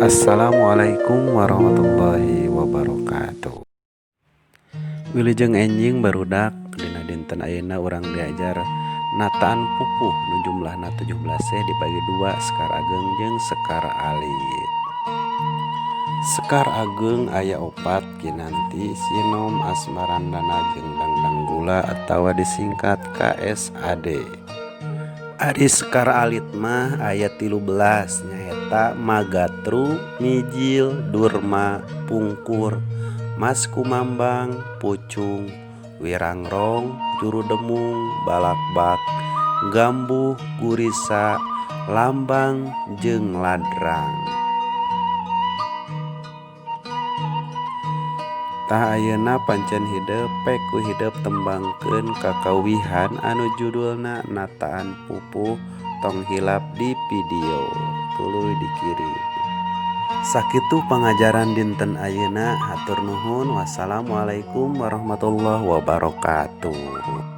Assalamualaikum warahmatullahi wabarakatuh. Wilujeng enjing barudak dina dinten ayeuna urang diajar nataan pupuh nu jumlahna 17 dibagi 2 sekar ageng jeung sekar alit. Sekar ageng aya 4 kinanti sinom asmarandana jeung dangdang gula atawa disingkat KSAD. Ari sekar alit mah aya 13 nyaeta Magatru, Mijil, Durma, Pungkur, Mas Kumambang, Pucung, Wirangrong, Jurudemung, Balakbak, Gambuh, Gurisa, Lambang, jeung Ladrang. Tah ayeuna pancen hideep pek ku hideep tembangkeun kakawihan anu judulna nataan pupuh tong hilap di video tuluy dikirim. Sakitu pangajaran dinten ayeuna hatur nuhun. Wassalamualaikum warahmatullahi wabarakatuh.